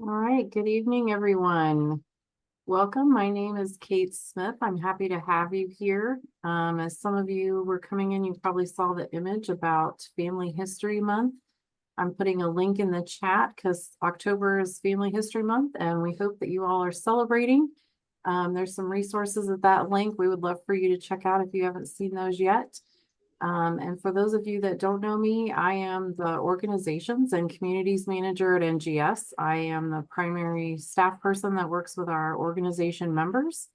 All right, good evening, everyone. Welcome. My name is Kate Smith. I'm happy to have you here. As some of you were coming in, you probably saw the image about Family History Month. I'm putting a link in the chat because October is Family History Month, and we hope that you all are celebrating. There's some resources at that link we would love for you to check out if you haven't seen those yet. And for those of you that don't know me, I am the Organizations and Communities Manager at NGS. I am the primary staff person that works with our organization members.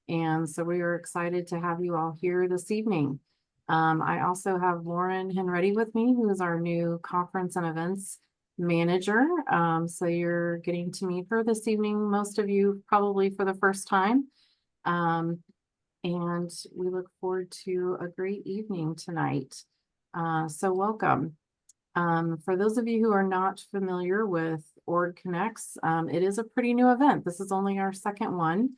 And so we are excited to have you all here this evening. I also have Lauren Henretti with me, who is our new Conference and Events Manager. So you're getting to meet her this evening, most of you probably for the first time. And we look forward to a great evening tonight. So welcome. For those of you who are not familiar with Org Connects, it is a pretty new event. This is only our second one.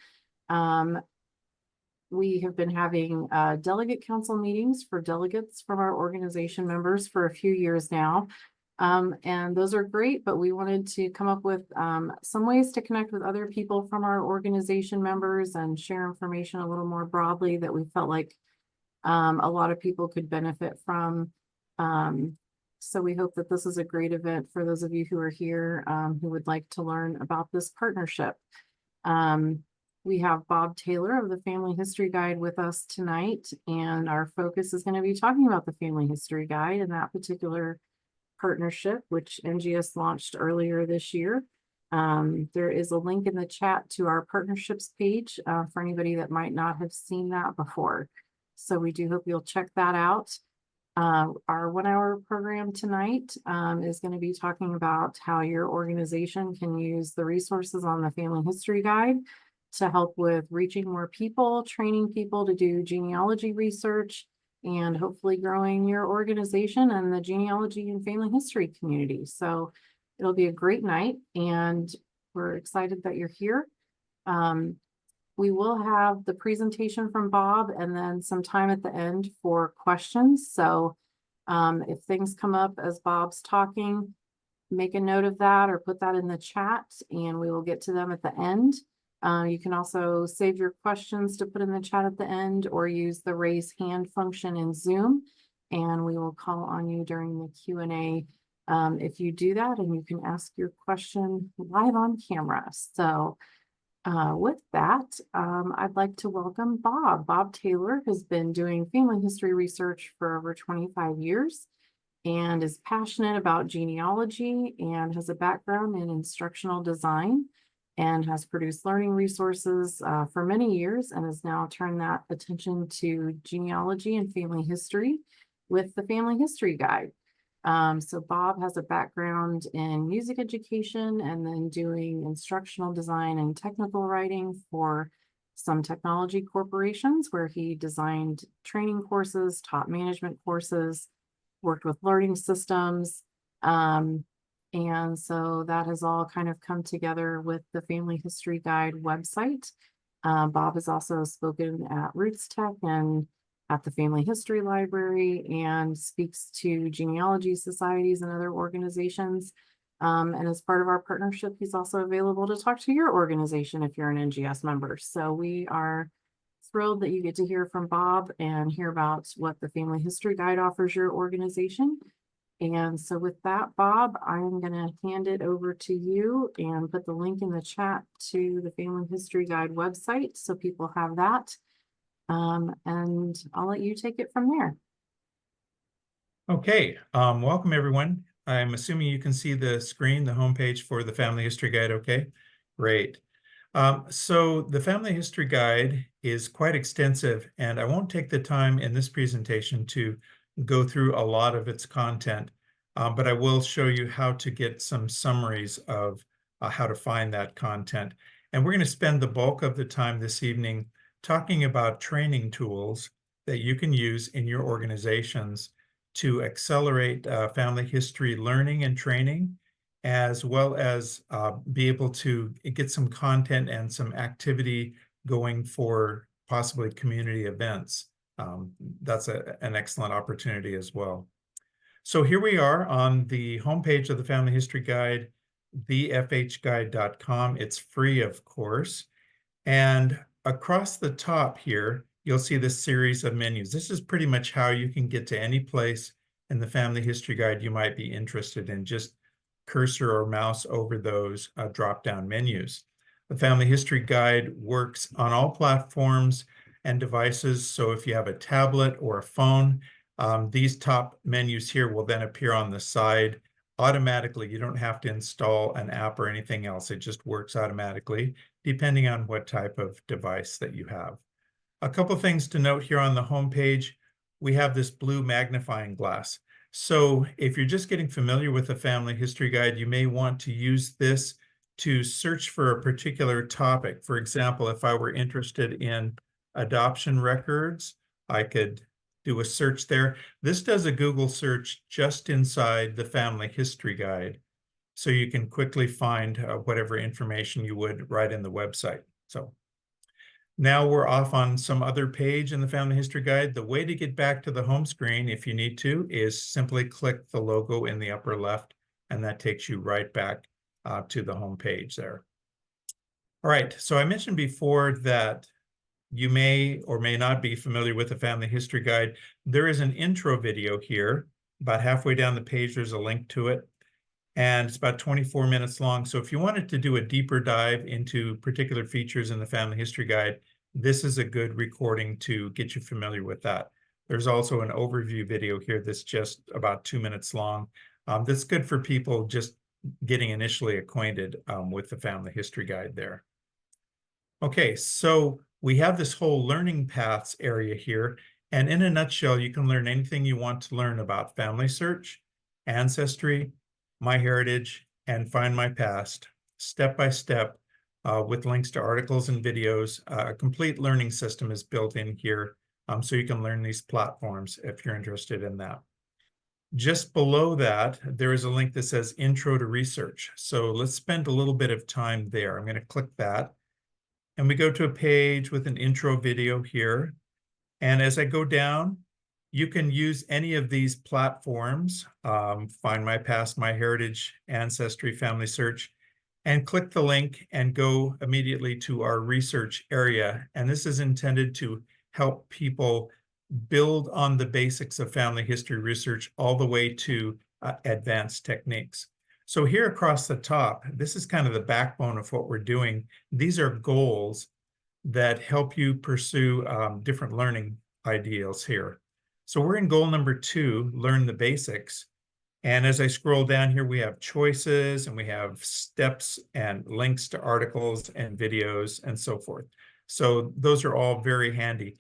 We have been having delegate council meetings for delegates from our organization members for a few years now. And those are great, but we wanted to come up with some ways to connect with other people from our organization members and share information a little more broadly that we felt like a lot of people could benefit from. So we hope that this is a great event for those of you who are here who would like to learn about this partnership. We have Bob Taylor of the Family History Guide with us tonight, and our focus is going to be talking about the Family History Guide and that particular partnership, which NGS launched earlier this year. There is a link in the chat to our partnerships page for anybody that might not have seen that before. So we do hope you'll check that out. Our 1 hour program tonight is going to be talking about how your organization can use the resources on the Family History Guide to help with reaching more people, training people to do genealogy research, and hopefully growing your organization and the genealogy and family history community. So it'll be a great night, and we're excited that you're here. We will have the presentation from Bob and then some time at the end for questions. So if things come up as Bob's talking, make a note of that or put that in the chat, and we will get to them at the end. You can also save your questions to put in the chat at the end or use the raise hand function in Zoom, and we will call on you during the Q&A if you do that, and you can ask your question live on camera. So with that, I'd like to welcome Bob. Bob Taylor has been doing family history research for over 25 years and is passionate about genealogy and has a background in instructional design, and has produced learning resources for many years and has now turned that attention to genealogy and family history with the Family History Guide. So Bob has a background in music education and then doing instructional design and technical writing for some technology corporations where he designed training courses, taught management courses, worked with learning systems. And so that has all kind of come together with the Family History Guide website. Bob has also spoken at Roots Tech and at the Family History Library and speaks to genealogy societies and other organizations. And as part of our partnership, he's also available to talk to your organization if you're an NGS member. So we are thrilled that you get to hear from Bob and hear about what the Family History Guide offers your organization. And so with that, Bob, I'm going to hand it over to you and put the link in the chat to the Family History Guide website so people have that. And I'll let you take it from there. Okay, welcome everyone. I'm assuming you can see the screen, the homepage for the Family History Guide, okay? Great. So the Family History Guide is quite extensive, and I won't take the time in this presentation to go through a lot of its content, but I will show you how to get some summaries of how to find that content. And we're going to spend the bulk of the time this evening talking about training tools that you can use in your organizations to accelerate family history learning and training, as well as be able to get some content and some activity going for possibly community events. That's an excellent opportunity as well. So here we are on the homepage of the Family History Guide, thefhguide.com. It's free, of course. And across the top here, you'll see this series of menus. This is pretty much how you can get to any place in the Family History Guide you might be interested in. Just cursor or mouse over those drop-down menus. The Family History Guide works on all platforms and devices. So if you have a tablet or a phone, these top menus here will then appear on the side automatically. You don't have to install an app or anything else. It just works automatically, depending on what type of device that you have. A couple things to note here on the home page. We have this blue magnifying glass. So if you're just getting familiar with the Family History Guide, you may want to use this to search for a particular topic. For example, if I were interested in adoption records, I could do a search there. This does a Google search just inside the Family History Guide, so you can quickly find whatever information you would right in the website. So now we're off on some other page in the Family History Guide. The way to get back to the home screen, if you need to, is simply click the logo in the upper left, and that takes you right back to the home page there. All right, so I mentioned before that you may or may not be familiar with the Family History Guide. There is an intro video here. About halfway down the page, there's a link to it, and it's about 24 minutes long. So if you wanted to do a deeper dive into particular features in the Family History Guide, this is a good recording to get you familiar with that. There's also an overview video here that's just about 2 minutes long. That's good for people just getting initially acquainted with the Family History Guide there. Okay, so we have this whole learning paths area here. And in a nutshell, you can learn anything you want to learn about family search, ancestry, MyHeritage, and Find My Past, step by step, with links to articles and videos. A complete learning system is built in here, so you can learn these platforms if you're interested in that. Just below that, there is a link that says Intro to Research. So let's spend a little bit of time there. I'm going to click that. And we go to a page with an intro video here. And as I go down, you can use any of these platforms, Find My Past, MyHeritage, Ancestry, Family Search, and click the link and go immediately to our research area. And this is intended to help people build on the basics of family history research all the way to advanced techniques. So here across the top, this is kind of the backbone of what we're doing. These are goals that help you pursue different learning ideals here. So we're in goal number 2, learn the basics. And as I scroll down here, we have choices and we have steps and links to articles and videos and so forth. So those are all very handy.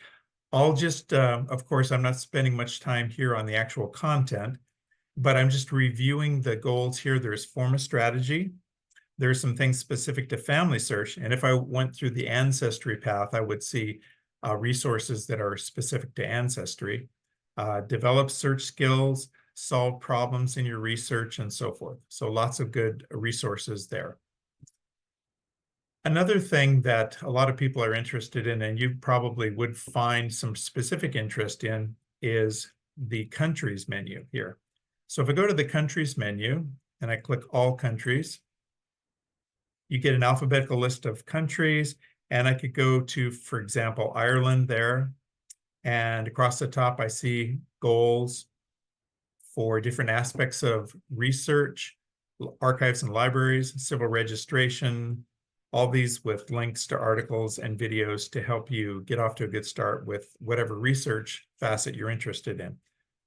I'll just, of course, I'm not spending much time here on the actual content, but I'm just reviewing the goals here. There's form a strategy. There's some things specific to family search. And if I went through the ancestry path, I would see resources that are specific to ancestry. Develop search skills, solve problems in your research, and so forth. So lots of good resources there. Another thing that a lot of people are interested in, and you probably would find some specific interest in, is the countries menu here. So if I go to the countries menu and I click all countries, you get an alphabetical list of countries, and I could go to, for example, Ireland there. And across the top, I see goals for different aspects of research, archives and libraries, civil registration, all these with links to articles and videos to help you get off to a good start with whatever research facet you're interested in.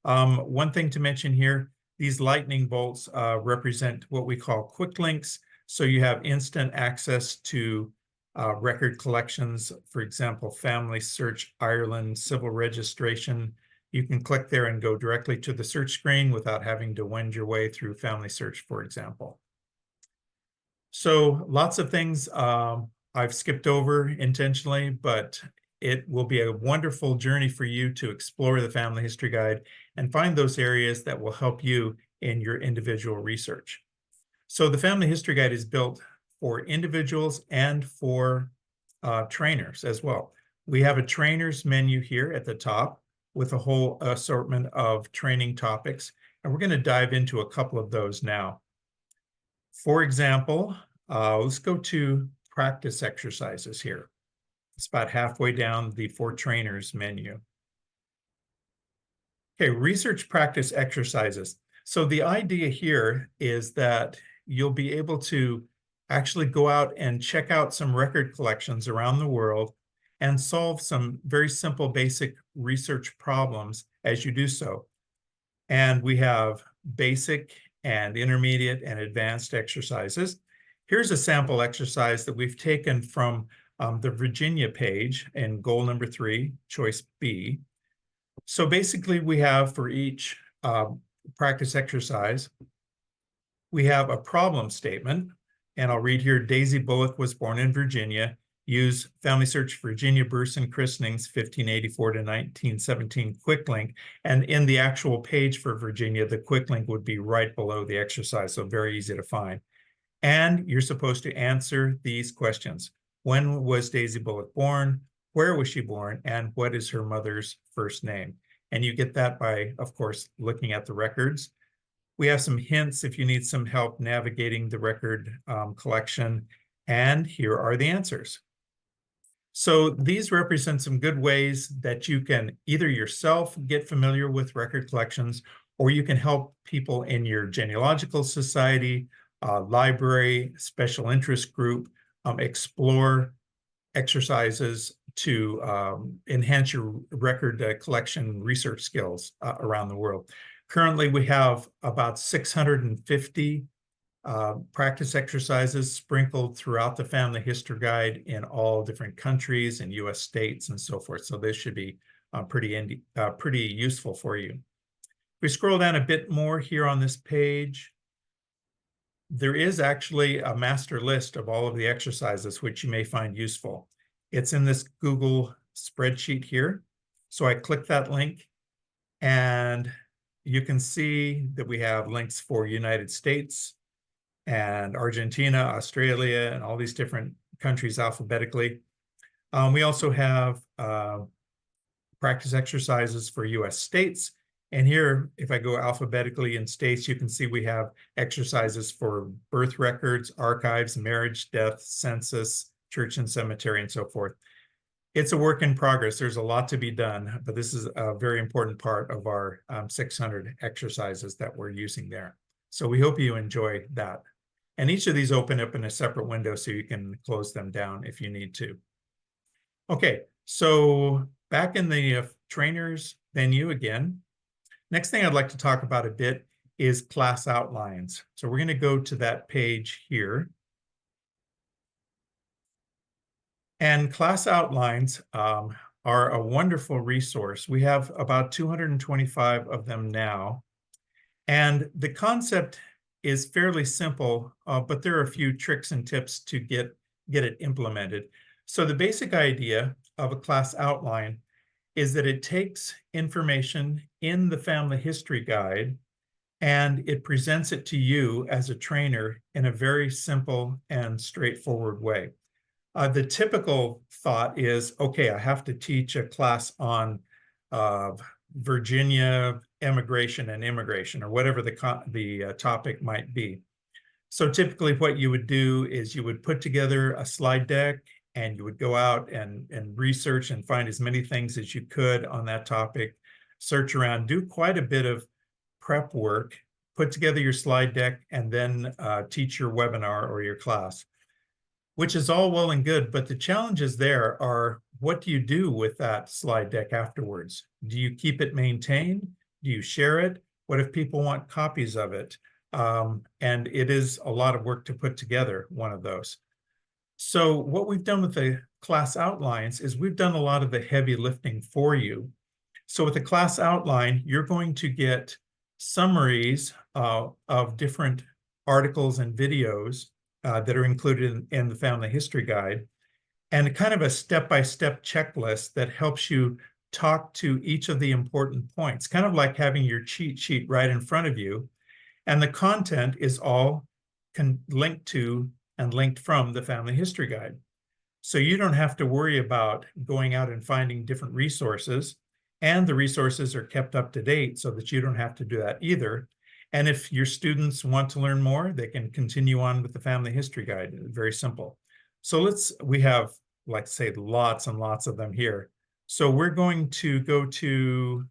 One thing to mention here, these lightning bolts represent what we call quick links. So you have instant access to record collections, for example, Family Search Ireland, civil registration. You can click there and go directly to the search screen without having to wend your way through Family Search, for example. So lots of things I've skipped over intentionally, but it will be a wonderful journey for you to explore the Family History Guide and find those areas that will help you in your individual research. So the Family History Guide is built for individuals and for trainers as well. We have a trainer's menu here at the top with a whole assortment of training topics. And we're going to dive into a couple of those now. For example, let's go to practice exercises here. It's about halfway down the For Trainers menu. Okay, research practice exercises. So the idea here is that you'll be able to actually go out and check out some record collections around the world and solve some very simple basic research problems as you do so. And we have basic and intermediate and advanced exercises. Here's a sample exercise that we've taken from the Virginia page in goal number 3, choice B. So basically we have for each practice exercise, we have a problem statement, and I'll read here: Daisy Bullock was born in Virginia. Use Family Search Virginia births and christenings 1584 to 1917 quick link. And in the actual page for Virginia, the quick link would be right below the exercise, so very easy to find. And you're supposed to answer these questions. When was Daisy Bullock born? Where was she born? And what is her mother's first name? And you get that by, of course, looking at the records. We have some hints if you need some help navigating the record collection. And here are the answers. So these represent some good ways that you can either yourself get familiar with record collections, or you can help people in your genealogical society, library, special interest group, explore exercises to enhance your record collection research skills around the world. Currently, we have about 650 practice exercises sprinkled throughout the Family History Guide in all different countries and US states and so forth. So this should be pretty useful for you. If we scroll down a bit more here on this page, there is actually a master list of all of the exercises which you may find useful. It's in this Google spreadsheet here. So I click that link and you can see that we have links for United States and Argentina, Australia, and all these different countries alphabetically. We also have practice exercises for US states. And here, if I go alphabetically in states, you can see we have exercises for birth records, archives, marriage, death, census, church and cemetery, and so forth. It's a work in progress. There's a lot to be done, but this is a very important part of our 600 exercises that we're using there. So we hope you enjoy that. And each of these open up in a separate window so you can close them down if you need to. Okay, so back in the trainers menu again. Next thing I'd like to talk about a bit is class outlines. So we're going to go to that page here. And class outlines are a wonderful resource. We have about 225 of them now. And the concept is fairly simple, but there are a few tricks and tips to get it implemented. So the basic idea of a class outline is that it takes information in the Family History Guide and it presents it to you as a trainer in a very simple and straightforward way. The typical thought is, okay, I have to teach a class on Virginia emigration and immigration, or whatever the topic might be. So typically what you would do is you would put together a slide deck and you would go out and research and find as many things as you could on that topic, search around, do quite a bit of prep work, put together your slide deck, and then teach your webinar or your class, which is all well and good. But the challenges there are, what do you do with that slide deck afterwards? Do you keep it maintained? Do you share it? What if people want copies of it? And it is a lot of work to put together one of those. So what we've done with the class outlines is we've done a lot of the heavy lifting for you. So with the class outline, you're going to get summaries of different articles and videos that are included in the Family History Guide, and kind of a step-by-step checklist that helps you talk to each of the important points, kind of like having your cheat sheet right in front of you. And the content is all linked to and linked from the Family History Guide. So you don't have to worry about going out and finding different resources. and the resources are kept up to date so that you don't have to do that either. And if your students want to learn more, they can continue on with the Family History Guide. Very simple. So we have, like say, lots and lots of them here. So we're going to go to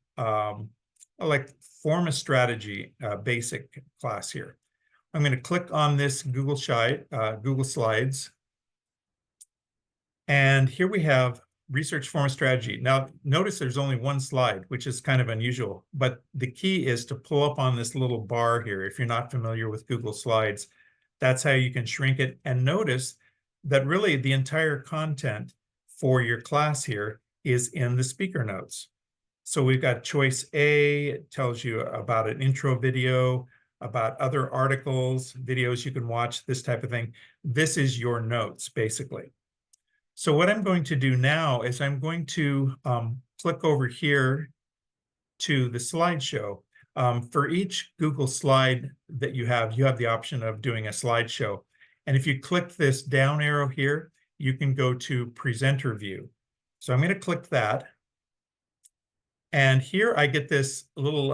like Form a Strategy basic class here. I'm going to click on this Google Slides. And here we have Research Form a Strategy. Now, notice there's only one slide, which is kind of unusual, but the key is to pull up on this little bar here. If you're not familiar with Google Slides, that's how you can shrink it. And notice that really the entire content for your class here is in the speaker notes. So we've got choice A, it tells you about an intro video, about other articles, videos you can watch, this type of thing. This is your notes, basically. So what I'm going to do now is I'm going to click over here to the slideshow. For each Google slide that you have the option of doing a slideshow. And if you click this down arrow here, you can go to Presenter View. So I'm going to click that. And here I get this little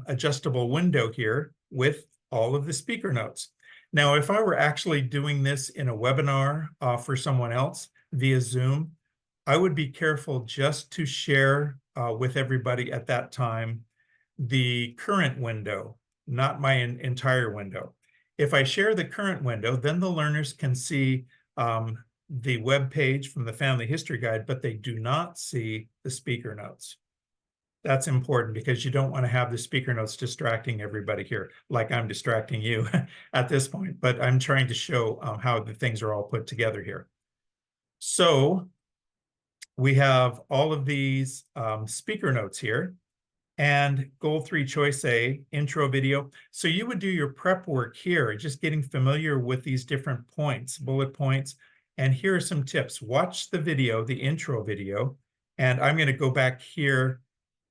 adjustable window here with all of the speaker notes. Now, if I were actually doing this in a webinar for someone else via Zoom, I would be careful just to share with everybody at that time the current window, not my entire window. If I share the current window, then the learners can see the web page from the Family History Guide, but they do not see the speaker notes. That's important because you don't want to have the speaker notes distracting everybody here, like I'm distracting you at this point, but I'm trying to show how the things are all put together here. So we have all of these speaker notes here, and goal 3, choice A, intro video. So you would do your prep work here, just getting familiar with these different points, bullet points. And here are some tips. Watch the video, the intro video, and I'm going to go back here,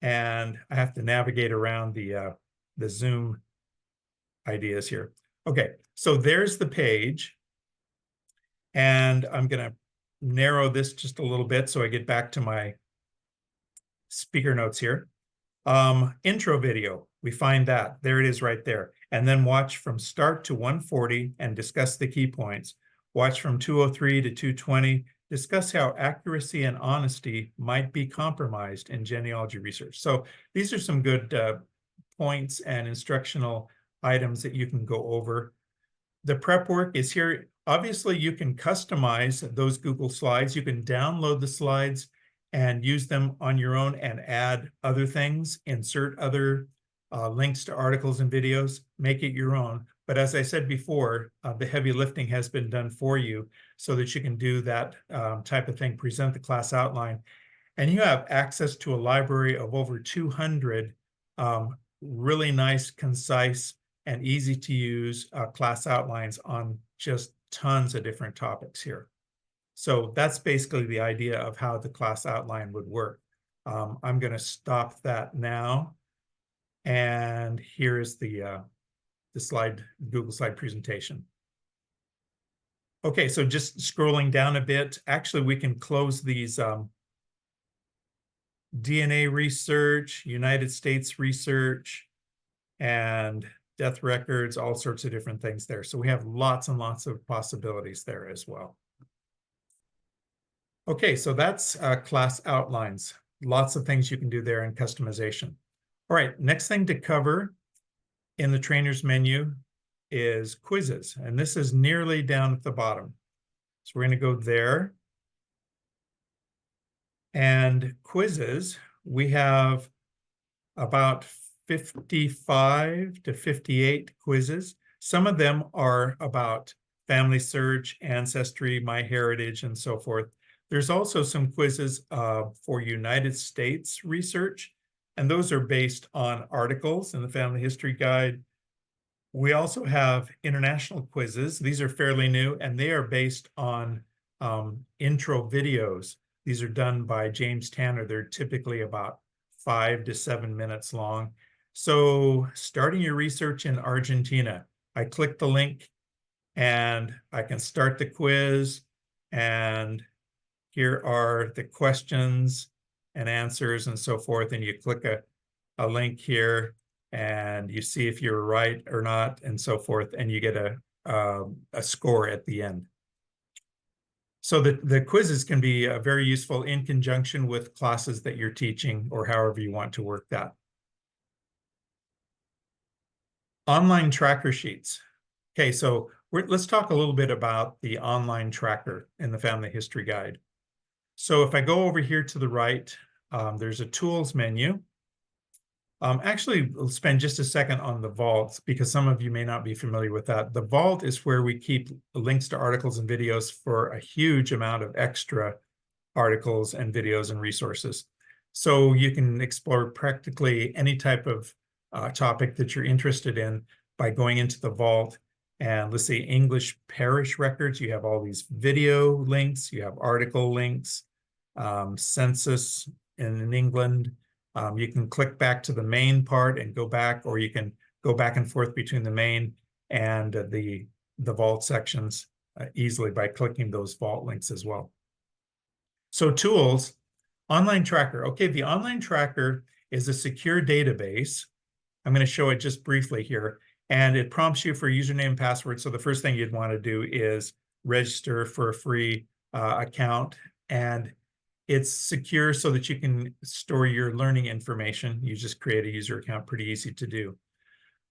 and I have to navigate around the Zoom ideas here. Okay, so there's the page, and I'm going to narrow this just a little bit so I get back to my speaker notes here. Intro video, we find that. There it is right there. And then watch from start to 140 and discuss the key points. Watch from 203 to 220. Discuss how accuracy and honesty might be compromised in genealogy research. So these are some good points and instructional items that you can go over. The prep work is here. Obviously, you can customize those Google Slides. You can download the slides and use them on your own and add other things, insert other links to articles and videos, make it your own. But as I said before, the heavy lifting has been done for you so that you can do that type of thing, present the class outline. And you have access to a library of over 200 really nice, concise, and easy to use class outlines on just tons of different topics here. So that's basically the idea of how the class outline would work. I'm going to stop that now. And here is the slide, Google slide presentation. Okay, so just scrolling down a bit, actually we can close these DNA research, United States research, and death records, all sorts of different things there. So we have lots and lots of possibilities there as well. Okay, so that's class outlines. Lots of things you can do there in customization. All right, next thing to cover in the trainer's menu is quizzes. And this is nearly down at the bottom. So we're going to go there. And quizzes, we have about 55 to 58 quizzes. Some of them are about family search, ancestry, MyHeritage, and so forth. There's also some quizzes for United States research, and those are based on articles in the Family History Guide. We also have international quizzes. These are fairly new, and they are based on intro videos. These are done by James Tanner. They're typically about 5 to 7 minutes long. So starting your research in Argentina, I click the link and I can start the quiz, and here are the questions. and answers and so forth, and you click a link here and you see if you're right or not and so forth, and you get a score at the end. So the quizzes can be very useful in conjunction with classes that you're teaching or however you want to work that. Online tracker sheets. Okay, so let's talk a little bit about the online tracker in the Family History Guide. So if I go over here to the right, there's a tools menu. Actually, we'll spend just a second on the vault because some of you may not be familiar with that. The vault is where we keep links to articles and videos for a huge amount of extra articles and videos and resources. So you can explore practically any type of topic that you're interested in by going into the vault. And let's say English parish records, you have all these video links, you have article links, census in England. You can click back to the main part and go back, or you can go back and forth between the main and the vault sections easily by clicking those vault links as well. So tools, online tracker. Okay, the online tracker is a secure database. I'm going to show it just briefly here, and it prompts you for username and password. So the first thing you'd want to do is register for a free account, and it's secure so that you can store your learning information. You just create a user account, pretty easy to do.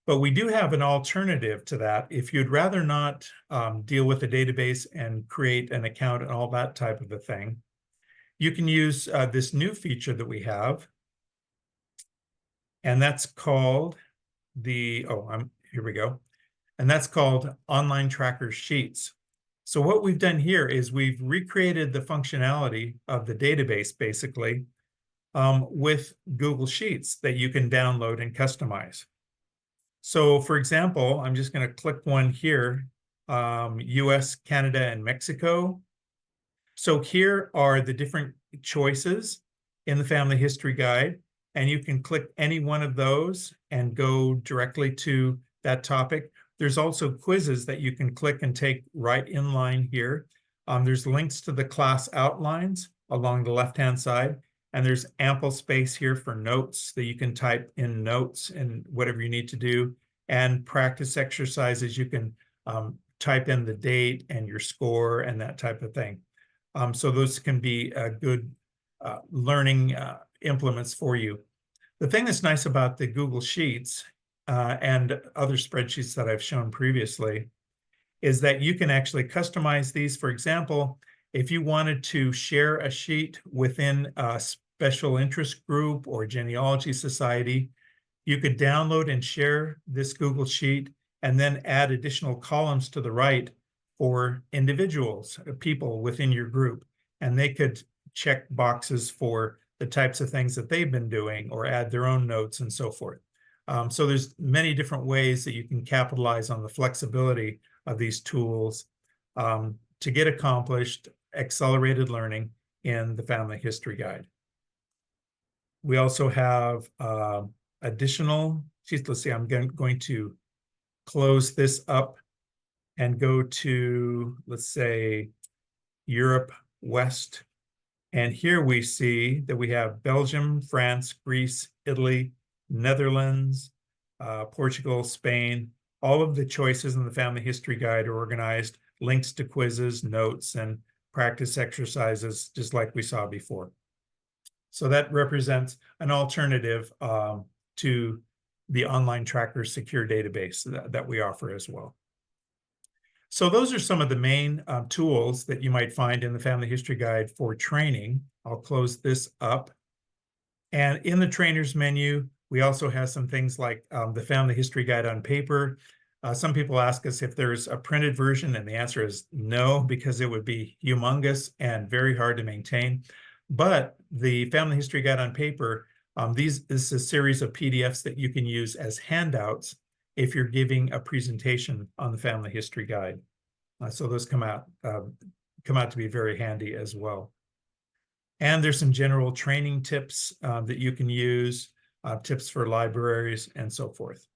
But we do have an alternative to that. If you'd rather not deal with a database and create an account and all that type of a thing, you can use this new feature that we have. And that's called here we go. And that's called Online Tracker Sheets. So what we've done here is we've recreated the functionality of the database, basically, with Google Sheets that you can download and customize. So for example, I'm just going to click one here, US, Canada, and Mexico. So here are the different choices in the Family History Guide, and you can click any one of those and go directly to that topic. There's also quizzes that you can click and take right in line here. There's links to the class outlines along the left-hand side, and there's ample space here for notes that you can type in notes and whatever you need to do, and practice exercises. You can type in the date and your score and that type of thing. So those can be good learning implements for you. The thing that's nice about the Google Sheets and other spreadsheets that I've shown previously is that you can actually customize these. For example, if you wanted to share a sheet within a special interest group or genealogy society, you could download and share this Google Sheet and then add additional columns to the right for individuals, people within your group, and they could check boxes for the types of things that they've been doing or add their own notes and so forth. So there's many different ways that you can capitalize on the flexibility of these tools to get accomplished accelerated learning in the Family History Guide. We also have additional sheets. Let's see, I'm going to close this up and go to, let's say, Europe West. And here we see that we have Belgium, France, Greece, Italy, Netherlands, Portugal, Spain. All of the choices in the Family History Guide are organized, links to quizzes, notes, and practice exercises, just like we saw before. So that represents an alternative to the online tracker secure database that we offer as well. So those are some of the main tools that you might find in the Family History Guide for training. I'll close this up. And in the trainers menu, we also have some things like the Family History Guide on paper. Some people ask us if there's a printed version, and the answer is no, because it would be humongous and very hard to maintain. But the Family History Guide on paper, this is a series of PDFs that you can use as handouts if you're giving a presentation on the Family History Guide. So those come out to be very handy as well. And there's some general training tips that you can use, tips for libraries and so forth.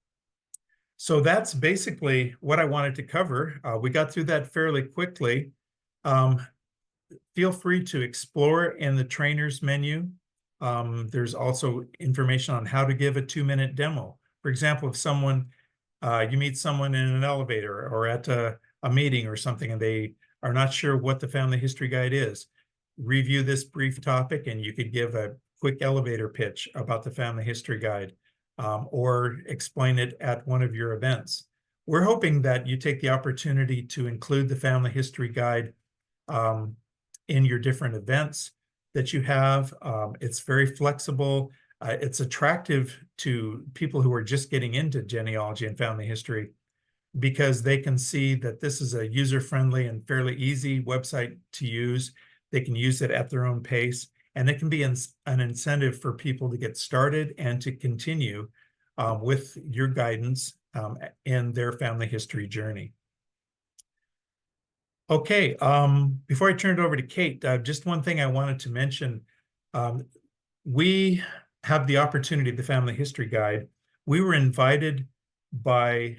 So that's basically what I wanted to cover. We got through that fairly quickly. Feel free to explore in the trainers menu There's also information on how to give a 2-minute demo. For example, if someone, you meet someone in an elevator or at a meeting or something, and they are not sure what the family history guide is, review this brief topic and you could give a quick elevator pitch about the family history guide, or explain it at one of your events. We're hoping that you take the opportunity to include the family history guide in your different events that you have. It's very flexible. It's attractive to people who are just getting into genealogy and family history because they can see that this is a user-friendly and fairly easy website to use. They can use it at their own pace, and it can be an incentive for people to get started and to continue with your guidance in their family history journey. Okay, before I turn it over to Kate, just one thing I wanted to mention. We have the opportunity, the Family History Guide. We were invited by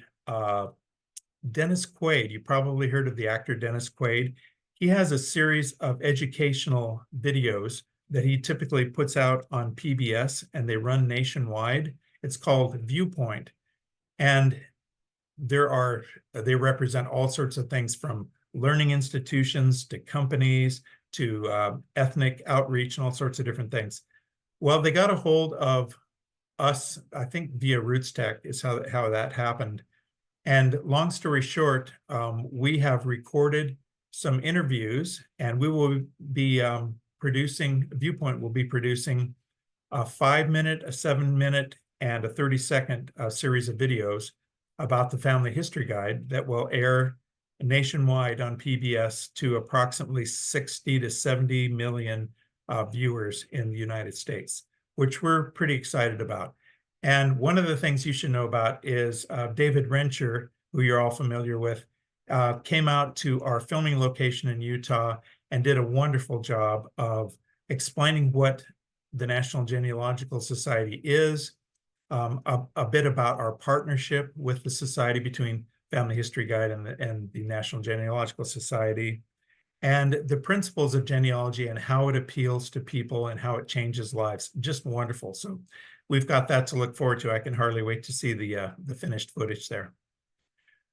Dennis Quaid. You probably heard of the actor Dennis Quaid. He has a series of educational videos that he typically puts out on PBS, and they run nationwide. It's called Viewpoint. And they represent all sorts of things from learning institutions to companies to ethnic outreach and all sorts of different things. Well, they got a hold of us, I think via RootsTech is how that happened. And long story short, we have recorded some interviews, and we will be Viewpoint will be producing a 5-minute, a 7-minute, and a 30-second series of videos about the Family History Guide that will air nationwide on PBS to approximately 60 to 70 million viewers in the United States, which we're pretty excited about. And one of the things you should know about is David Rencher, who you're all familiar with, came out to our filming location in Utah and did a wonderful job of explaining what the National Genealogical Society is, a bit about our partnership with the society between Family History Guide and the National Genealogical Society, and the principles of genealogy and how it appeals to people and how it changes lives. Just wonderful. So we've got that to look forward to. I can hardly wait to see the finished footage there.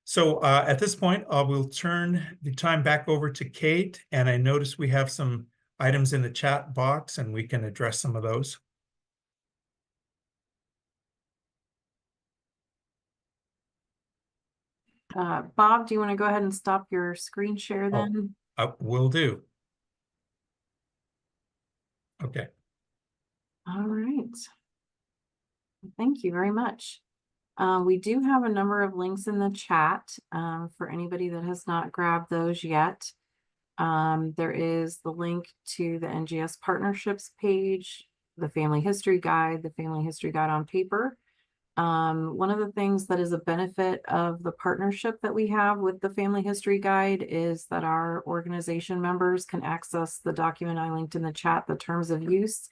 So at this point, I will turn the time back over to Kate, and I notice we have some items in the chat box, and we can address some of those. Bob, do you want to go ahead and stop your screen share then? Will do. Okay. All right. Thank you very much. We do have a number of links in the chat for anybody that has not grabbed those yet. There is the link to the NGS partnerships page, the Family History Guide, the Family History Guide on paper. One of the things that is a benefit of the partnership that we have with the Family History Guide is that our organization members can access the document I linked in the chat, the terms of use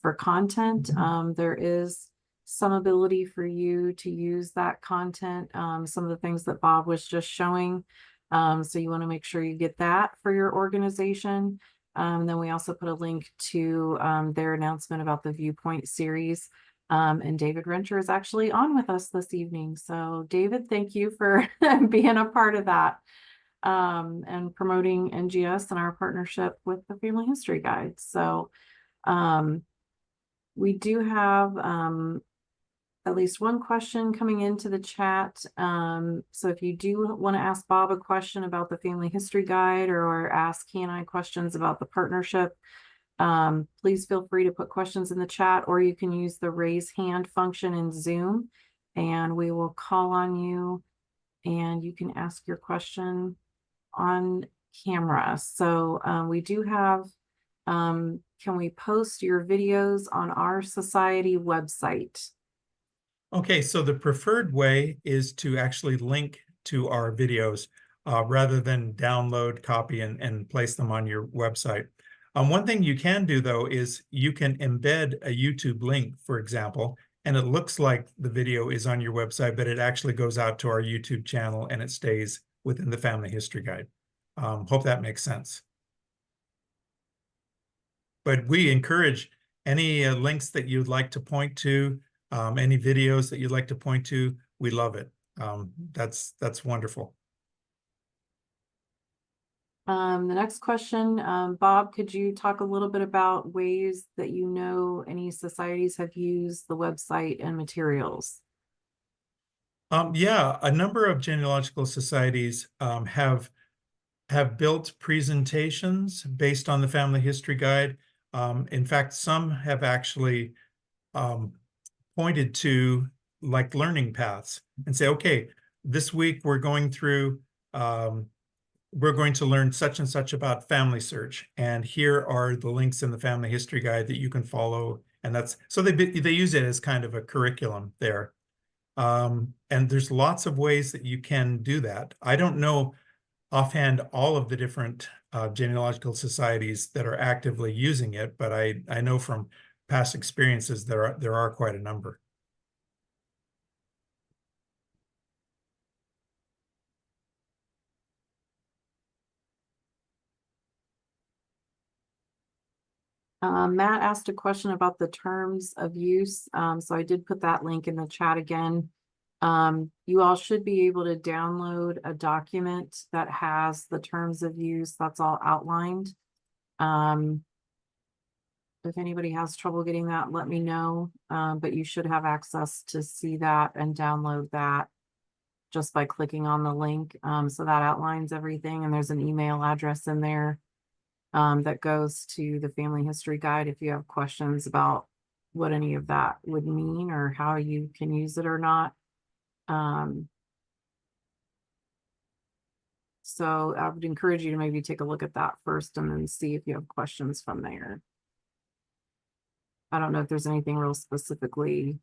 for content. There is some ability for you to use that content, some of the things that Bob was just showing. So you want to make sure you get that for your organization. Then we also put a link to their announcement about the Viewpoint series. And David Rencher is actually on with us this evening. So David, thank you for being a part of that and promoting NGS and our partnership with the Family History Guide. So we do have at least one question coming into the chat. So if you do want to ask Bob a question about the Family History Guide or ask he and I questions about the partnership, please feel free to put questions in the chat, or you can use the raise hand function in Zoom and we will call on you and you can ask your question on camera. So we do have, can we post your videos on our society website? Okay, so the preferred way is to actually link to our videos rather than download, copy, and place them on your website. One thing you can do, though, is you can embed a YouTube link, for example, and it looks like the video is on your website, but it actually goes out to our YouTube channel and it stays within the Family History Guide. Hope that makes sense. But we encourage any links that you'd like to point to, any videos that you'd like to point to, we love it. That's wonderful. The next question, Bob, could you talk a little bit about ways that you know any societies have used the website and materials? Yeah, a number of genealogical societies have built presentations based on the Family History Guide. In fact, some have actually pointed to like learning paths and say, okay, this week we're going through, we're going to learn such and such about family search, and here are the links in the Family History Guide that you can follow. And that's, so they use it as kind of a curriculum there. And there's lots of ways that you can do that. I don't know offhand all of the different genealogical societies that are actively using it, but I know from past experiences there are quite a number. Matt asked a question about the terms of use. So I did put that link in the chat again. You all should be able to download a document that has the terms of use. That's all outlined. If anybody has trouble getting that, let me know. But you should have access to see that and download that just by clicking on the link. So that outlines everything, and there's an email address in there that goes to the Family History Guide if you have questions about what any of that would mean or how you can use it or not. So I would encourage you to maybe take a look at that first and then see if you have questions from there. I don't know if there's anything real specifically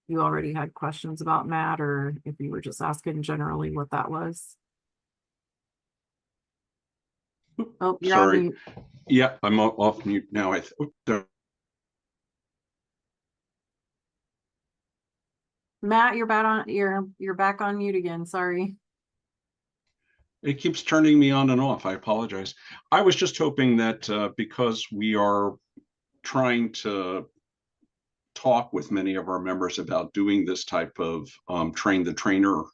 you already had questions about, Matt, or if you were just asking generally what that was. Oh, you're on Sorry. mute. Yeah, I'm off mute now. Matt, you're back on mute again. Sorry. It keeps turning me on and off. I apologize. I was just hoping that because we are trying to talk with many of our members about doing this type of train the trainer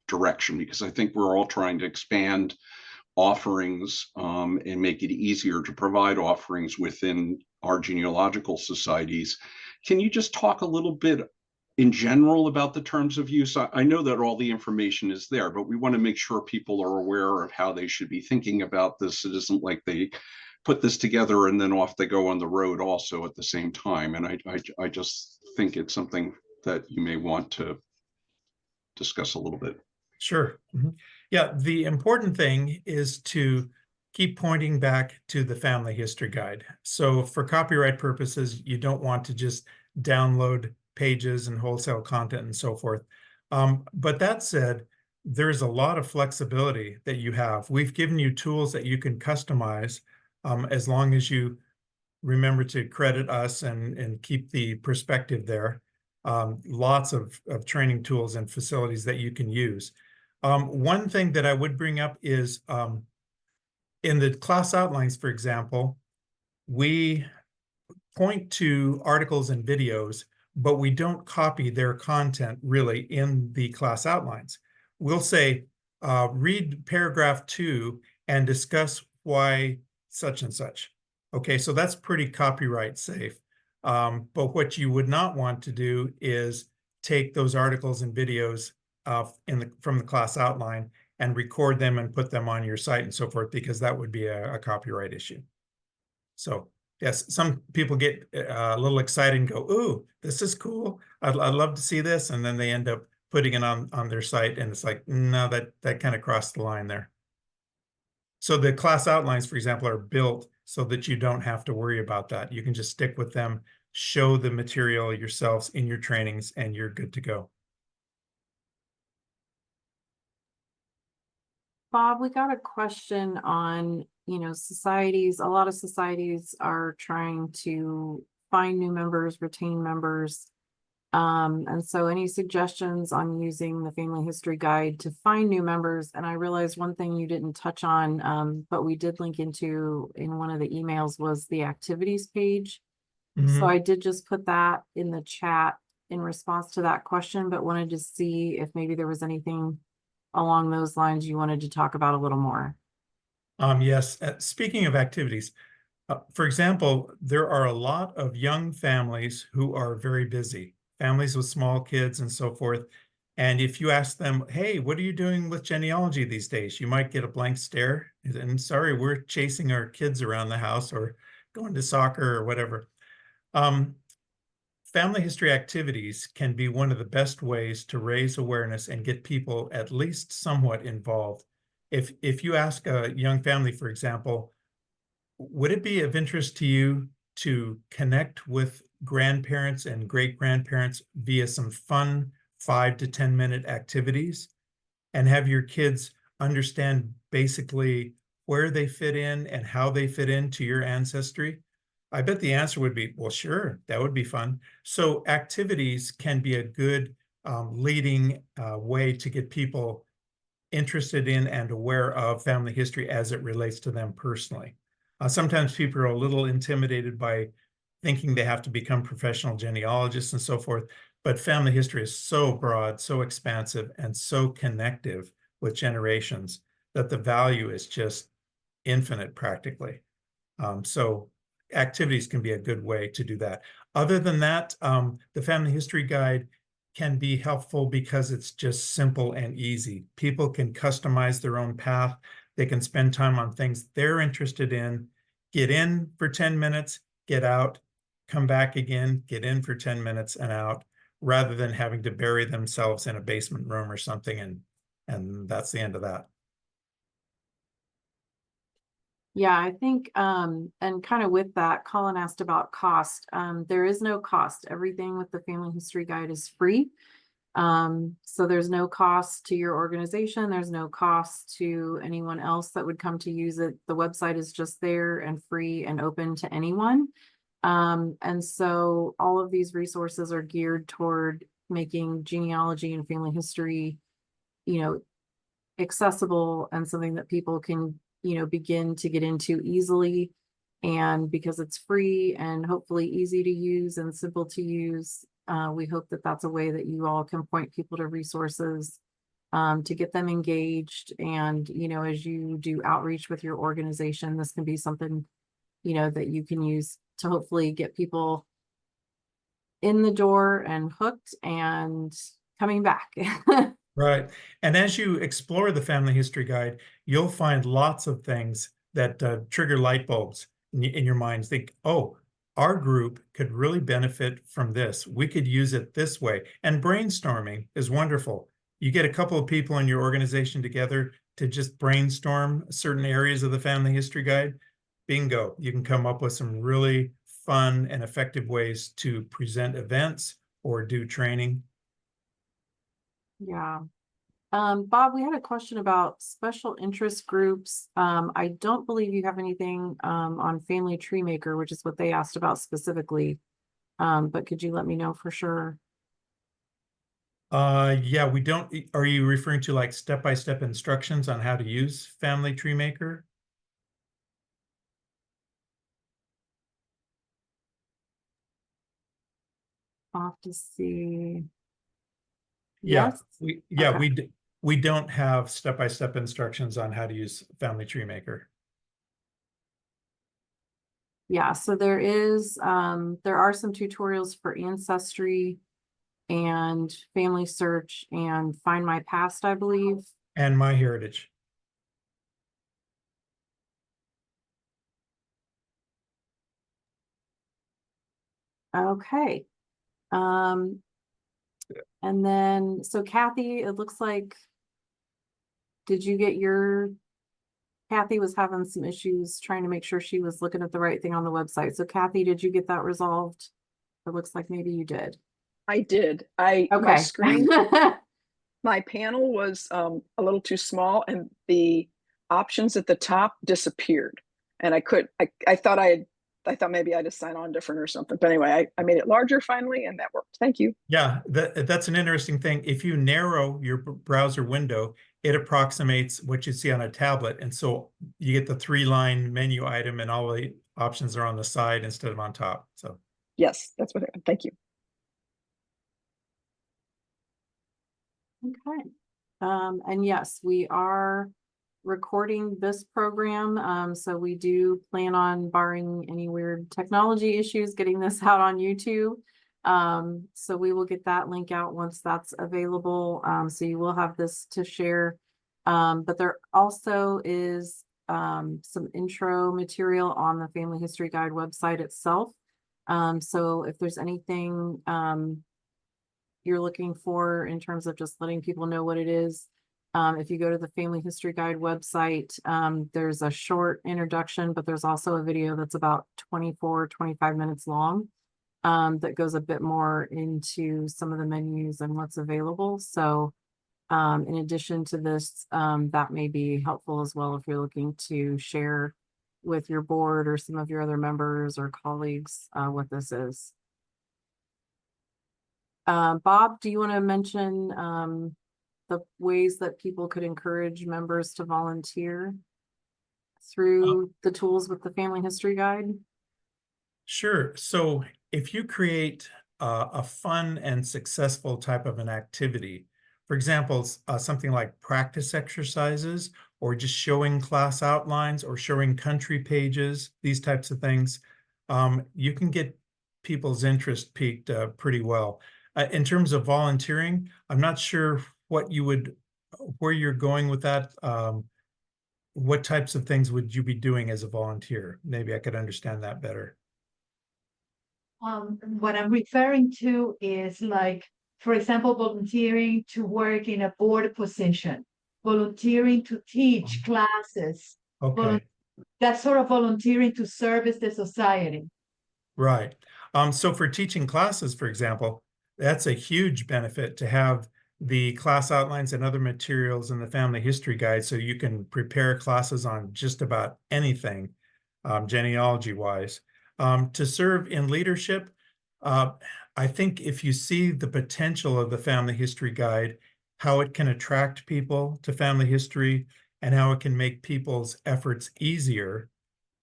direction, because I think we're all trying to expand offerings and make it easier to provide offerings within our genealogical societies. Can you just talk a little bit in general about the terms of use? I know that all the information is there, but we want to make sure people are aware of how they should be thinking about this. It isn't like they put this together and then off they go on the road also at the same time. And I just think it's something that you may want to discuss a little bit. Sure. Yeah, the important thing is to keep pointing back to the Family History Guide. So for copyright purposes, you don't want to just download pages and wholesale content and so forth. But that said, there's a lot of flexibility that you have. We've given you tools that you can customize as long as you remember to credit us and keep the perspective there. Lots of training tools and facilities that you can use. One thing that I would bring up is in the class outlines, for example, we point to articles and videos, but we don't copy their content really in the class outlines. We'll say, read paragraph 2 and discuss why such and such. Okay, so that's pretty copyright safe. But what you would not want to do is take those articles and videos from the class outline and record them and put them on your site and so forth, because that would be a copyright issue. So yes, some people get a little excited and go, ooh, this is cool. I'd love to see this. And then they end up putting it on their site. And it's like, no, that kind of crossed the line there. So the class outlines, for example, are built so that you don't have to worry about that. You can just stick with them, show the material yourselves in your trainings, and you're good to go. Bob, we got a question on, societies. A lot of societies are trying to find new members, retain members. And so any suggestions on using the Family History Guide to find new members? And I realized one thing you didn't touch on, but we did link into in one of the emails was the activities page. Mhm. So I did just put that in the chat in response to that question, but wanted to see if maybe there was anything along those lines you wanted to talk about a little more. Yes, speaking of activities, for example, there are a lot of young families who are very busy, families with small kids and so forth. And if you ask them, hey, what are you doing with genealogy these days? You might get a blank stare. And sorry, we're chasing our kids around the house or going to soccer or whatever. Family history activities can be one of the best ways to raise awareness and get people at least somewhat involved. If you ask a young family, for example, would it be of interest to you to connect with grandparents and great-grandparents via some fun 5 to 10-minute activities and have your kids understand basically where they fit in and how they fit into your ancestry? I bet the answer would be, well, sure, that would be fun. So activities can be a good leading way to get people interested in and aware of family history as it relates to them personally. Sometimes people are a little intimidated by thinking they have to become professional genealogists and so forth, but family history is so broad, so expansive, and so connective with generations that the value is just infinite practically. So activities can be a good way to do that. Other than that, the Family History Guide can be helpful because it's just simple and easy. People can customize their own path. They can spend time on things they're interested in, get in for 10 minutes, get out, come back again, get in for 10 minutes and out, rather than having to bury themselves in a basement room or something, and that's the end of that. Yeah, I think, and kind of with that, Colin asked about cost. There is no cost. Everything with the Family History Guide is free. So there's no cost to your organization. There's no cost to anyone else that would come to use it. The website is just there and free and open to anyone. And so all of these resources are geared toward making genealogy and family history, you know, accessible and something that people can, begin to get into easily. And because it's free and hopefully easy to use and simple to use, we hope that that's a way that you all can point people to resources to get them engaged. And, as you do outreach with your organization, this can be something, that you can use to hopefully get people in the door and hooked and coming back. Right. And as you explore the Family History Guide, you'll find lots of things that trigger light bulbs in your minds. Think, oh, our group could really benefit from this. We could use it this way. And brainstorming is wonderful. You get a couple of people in your organization together to just brainstorm certain areas of the Family History Guide. Bingo, you can come up with some really fun and effective ways to present events or do training. Yeah. Bob, we had a question about special interest groups. I don't believe you have anything on Family Tree Maker, which is what they asked about specifically. But could you let me know for sure? Yeah, we don't. Are you referring to like step-by-step instructions on how to use Family Tree Maker? I'll have to see. Yeah, Yes. we we don't have step-by-step instructions on how to use Family Tree Maker. Yeah, so there are some tutorials for Ancestry and Family Search and Find My Past, I believe. And MyHeritage. Okay. And then, so Kathy, it looks like, did you get Kathy was having some issues trying to make sure she was looking at the right thing on the website. So Kathy, did you get that resolved? It looks like maybe you did. I did. My Okay. screen, my panel was a little too small and the options at the top disappeared. And I thought maybe I just sign on different or something. But anyway, I made it larger finally and that worked. Thank you. Yeah, that's an interesting thing. If you narrow your browser window, it approximates what you see on a tablet. And so you get the 3-line menu item and all the options are on the side instead of on top. So Yes, that's what happened. Thank you. Okay. And yes, we are recording this program. So we do plan on, barring any weird technology issues, getting this out on YouTube. So we will get that link out once that's available. So you will have this to share. But there also is some intro material on the Family History Guide website itself. So if there's anything you're looking for in terms of just letting people know what it is, if you go to the Family History Guide website, there's a short introduction, but there's also a video that's about 25 minutes long, that goes a bit more into some of the menus and what's available. So in addition to this, that may be helpful as well if you're looking to share with your board or some of your other members or colleagues what this is. Bob, do you want to mention the ways that people could encourage members to volunteer through the tools with the Family History Guide? Sure. So if you create a fun and successful type of an activity, for example, something like practice exercises, or just showing class outlines or showing country pages, these types of things, you can get people's interest piqued pretty well. In terms of volunteering, I'm not sure where you're going with that. What types of things would you be doing as a volunteer? Maybe I could understand that better. What I'm referring to is like, for example, volunteering to work in a board position, volunteering to teach classes, Okay, that sort of volunteering to service the society. right. So for teaching classes, for example, that's a huge benefit to have the class outlines and other materials in the Family History Guide, so you can prepare classes on just about anything, genealogy-wise. To serve in leadership, I think if you see the potential of the Family History Guide, how it can attract people to family history and how it can make people's efforts easier,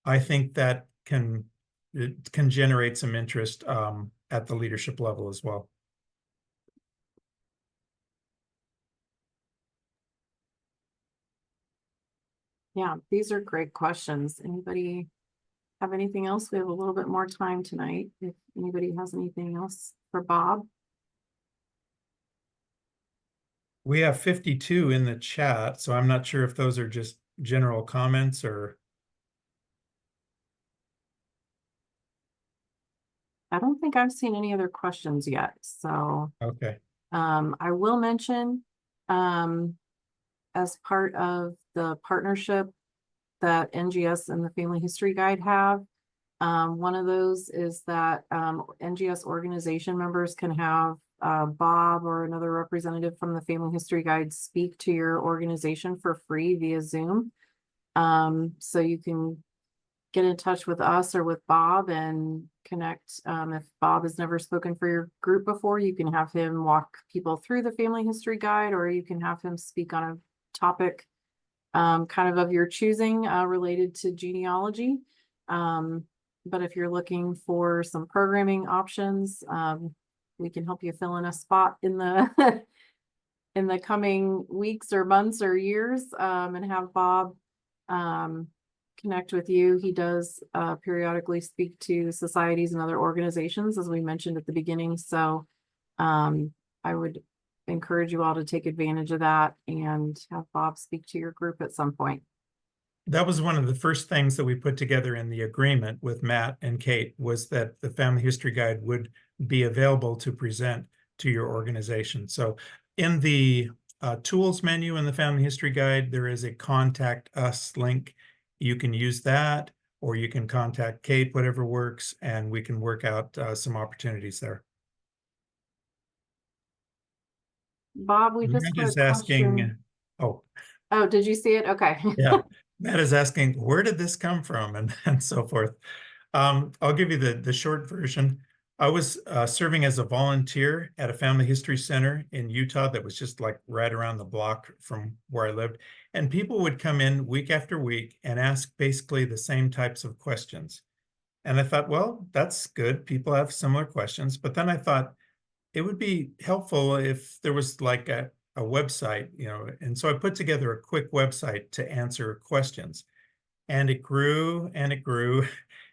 I think that it can generate some interest at the leadership level as well. Yeah, these are great questions. Anybody have anything else? We have a little bit more time tonight. If anybody has anything else for Bob. We have 52 in the chat, so I'm not sure if those are just general comments or. I don't think I've seen any other questions yet, so Okay. I will mention as part of the partnership that NGS and the Family History Guide have, one of those is that NGS organization members can have Bob or another representative from the Family History Guide speak to your organization for free via Zoom. So you can get in touch with us or with Bob and connect. If Bob has never spoken for your group before, you can have him walk people through the Family History Guide, or you can have him speak on a topic kind of your choosing related to genealogy. But if you're looking for some programming options, we can help you fill in a spot in the in the coming weeks or months or years, and have Bob connect with you. He does periodically speak to societies and other organizations, as we mentioned at the beginning. So I would encourage you all to take advantage of that and have Bob speak to your group at some point. That was one of the first things that we put together in the agreement with Matt and Kate, was that the Family History Guide would be available to present to your organization. So in the tools menu in the Family History Guide, there is a contact us link. You can use that, or you can contact Kate, whatever works, and we can work out some opportunities there. Bob, we just Matt got is a asking, question. oh, Oh, did you see it? Okay. yeah, Matt is asking, where did this come from, and so forth. I'll give you the short version. I was serving as a volunteer at a family history center in Utah that was just like right around the block from where I lived. And people would come in week after week and ask basically the same types of questions. And I thought, well, that's good. People have similar questions. But then I thought it would be helpful if there was like a website, and so I put together a quick website to answer questions. And it grew and it grew.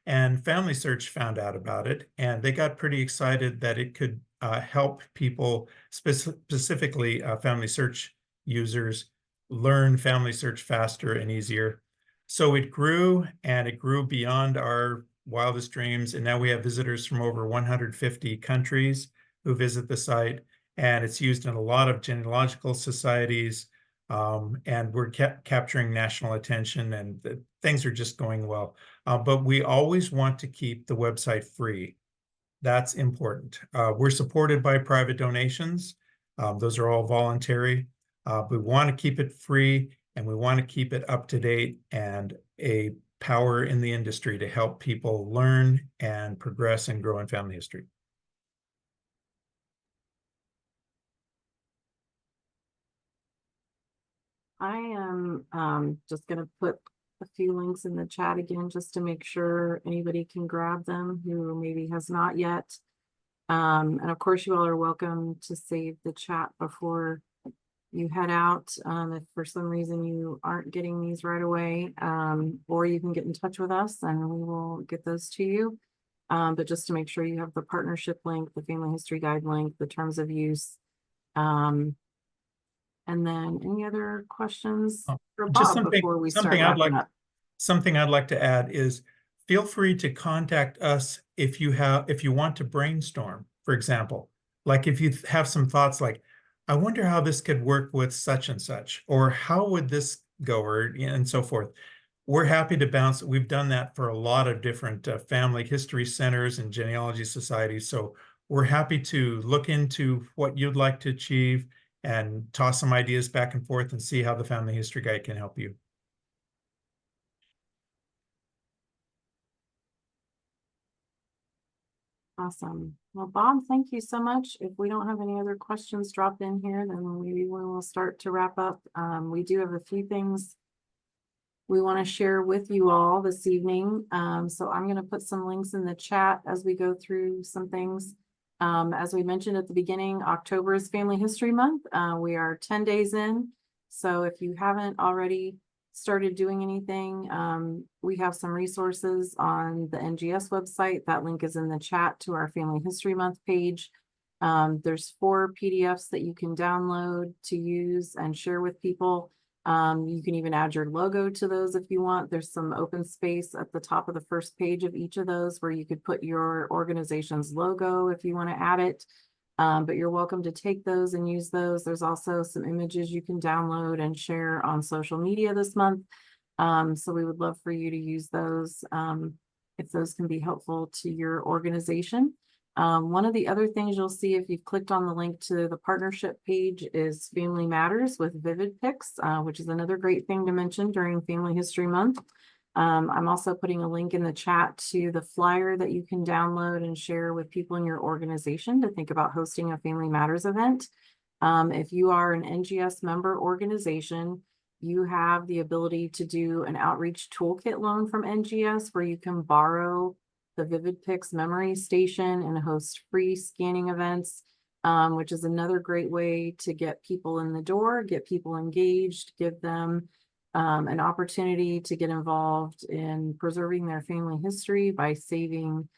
And Family Search found out about it, and they got pretty excited that it could help people, specifically Family Search users, learn Family Search faster and easier. So it grew and it grew beyond our wildest dreams. And now we have visitors from over 150 countries who visit the site. And it's used in a lot of genealogical societies. And we're capturing national attention, and things are just going well. But we always want to keep the website free. That's important. We're supported by private donations. Those are all voluntary. We want to keep it free, and we want to keep it up to date and a power in the industry to help people learn and progress and grow in family history. I am just gonna put a few links in the chat again, just to make sure anybody can grab them who maybe has not yet. And of course, you all are welcome to save the chat before you head out. If for some reason you aren't getting these right away, or you can get in touch with us and we will get those to you. But just to make sure you have the partnership link, the family history guide link, the terms of use. And then any other questions for Just Bob before we start something I'd wrapping like up? something I'd like to add is feel free to contact us if you want to brainstorm, for example. Like if you have some thoughts like, I wonder how this could work with such and such, or how would this go, or and so forth. We're happy to bounce. We've done that for a lot of different family history centers and genealogy societies. So we're happy to look into what you'd like to achieve and toss some ideas back and forth and see how the Family History Guide can help you. Awesome. Well, Bob, thank you so much. If we don't have any other questions dropped in here, then maybe we will start to wrap up. We do have a few things we want to share with you all this evening. So I'm going to put some links in the chat as we go through some things. As we mentioned at the beginning, October is Family History Month. We are 10 days in. So if you haven't already started doing anything, we have some resources on the NGS website. That link is in the chat to our Family History Month page. There's 4 PDFs that you can download to use and share with people. You can even add your logo to those if you want. There's some open space at the top of the first page of each of those where you could put your organization's logo if you want to add it. But you're welcome to take those and use those. There's also some images you can download and share on social media this month. So we would love for you to use those if those can be helpful to your organization. One of the other things you'll see if you've clicked on the link to the partnership page is Family Matters with Vivid Pics, which is another great thing to mention during Family History Month. I'm also putting a link in the chat to the flyer that you can download and share with people in your organization to think about hosting a Family Matters event. If you are an NGS member organization, you have the ability to do an outreach toolkit loan from NGS where you can borrow the Vivid Pics memory station and host free scanning events, which is another great way to get people in the door, get people engaged, give them an opportunity to get involved in preserving their family history by saving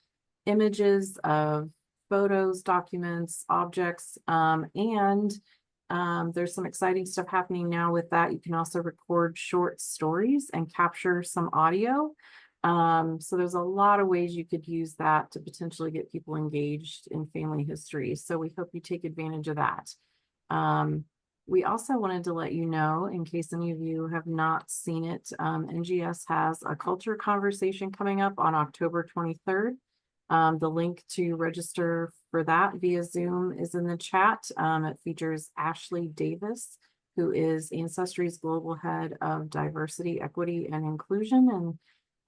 images of photos, documents, objects, and there's some exciting stuff happening now with that. You can also record short stories and capture some audio. So there's a lot of ways you could use that to potentially get people engaged in family history. So we hope you take advantage of that. We also wanted to let you know, in case any of you have not seen it, NGS has a culture conversation coming up on October 23rd. The link to register for that via Zoom is in the chat. It features Ashley Davis, who is Ancestry's Global Head of Diversity, Equity, and Inclusion.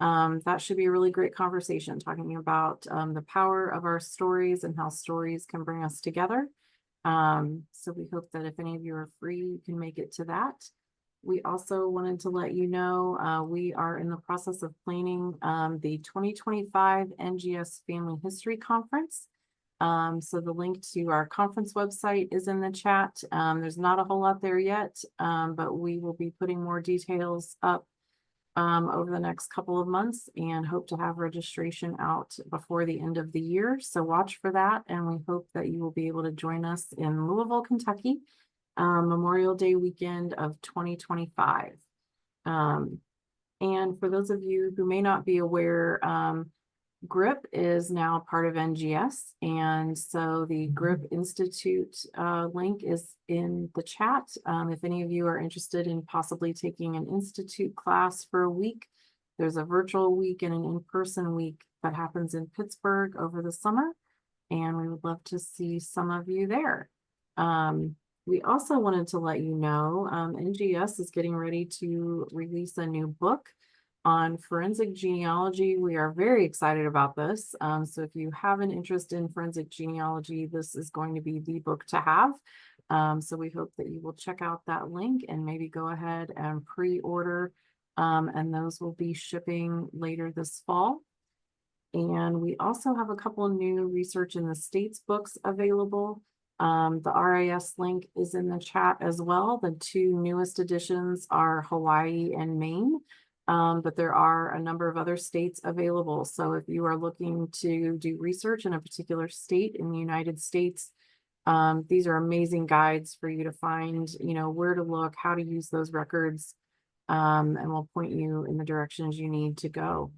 And that should be a really great conversation talking about the power of our stories and how stories can bring us together. So we hope that if any of you are free, you can make it to that. We also wanted to let you know, we are in the process of planning, the 2025 NGS Family History Conference. So the link to our conference website is in the chat. There's not a whole lot there yet, but we will be putting more details up over the next couple of months and hope to have registration out before the end of the year. So watch for that, and we hope that you will be able to join us in Louisville, Kentucky, Memorial Day weekend of 2025. And for those of you who may not be aware, GRIP is now part of NGS, and so the GRIP Institute link is in the chat. If any of you are interested in possibly taking an institute class for a week, there's a virtual week and an in-person week that happens in Pittsburgh over the summer, and we would love to see some of you there. We also wanted to let you know, NGS is getting ready to release a new book on forensic genealogy. We are very excited about this. So if you have an interest in forensic genealogy, this is going to be the book to have. So we hope that you will check out that link and maybe go ahead and pre-order. And those will be shipping later this fall. And we also have a couple of new research in the states books available. The RIS link is in the chat as well. The two newest editions are Hawaii and Maine. But there are a number of other states available. So if you are looking to do research in a particular state in the United States, these are amazing guides for you to find, where to look, how to use those records, and we'll point you in the directions you need to go.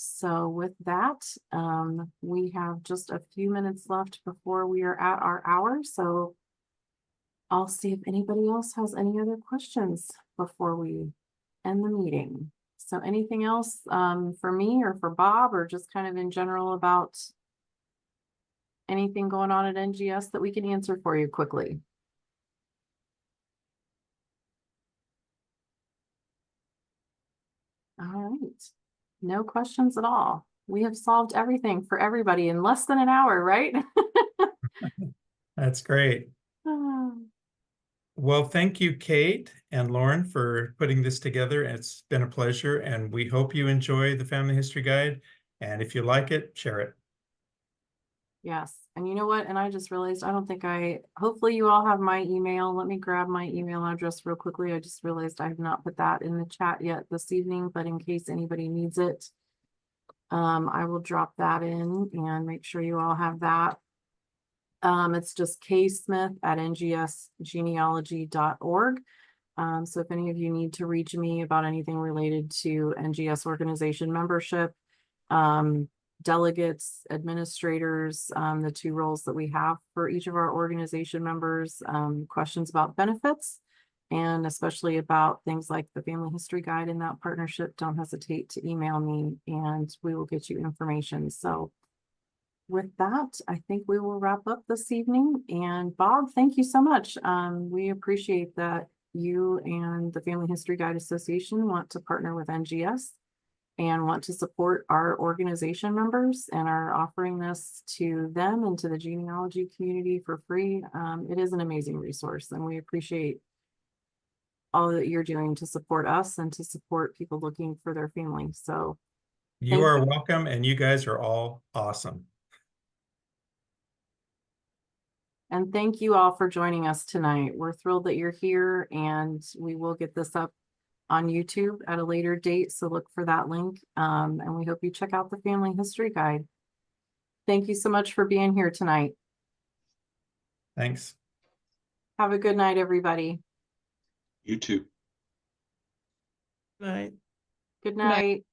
So with that, we have just a few minutes left before we are at our hour. So I'll see if anybody else has any other questions before we end the meeting. So anything else for me or for Bob, or just kind of in general about anything going on at NGS that we can answer for you quickly? All right. No questions at all. We have solved everything for everybody in less than an hour, right? That's great. Well, thank you, Kate and Lauren, for putting this together. It's been a pleasure, and we hope you enjoy the Family History Guide. And if you like it, share it. Yes. And you know what? And I just realized, hopefully you all have my email. Let me grab my email address real quickly. I just realized I have not put that in the chat yet this evening, but in case anybody needs it, I will drop that in and make sure you all have that. It's just ksmith@ngsgenealogy.org. So if any of you need to reach me about anything related to NGS organization membership, delegates, administrators, the two roles that we have for each of our organization members, questions about benefits, and especially about things like the Family History Guide in that partnership, don't hesitate to email me and we will get you information. So with that, I think we will wrap up this evening. And Bob, thank you so much. We appreciate that you and the Family History Guide Association want to partner with NGS and want to support our organization members and are offering this to them and to the genealogy community for free. It is an amazing resource, and we appreciate all that you're doing to support us and to support people looking for their family. So You are welcome, and you guys are all awesome. And thank you all for joining us tonight. We're thrilled that you're here, and we will get this up on YouTube at a later date. So look for that link. And we hope you check out the Family History Guide. Thank you so much for being here tonight. Thanks. Have a good night, everybody. You too. Night. Good night.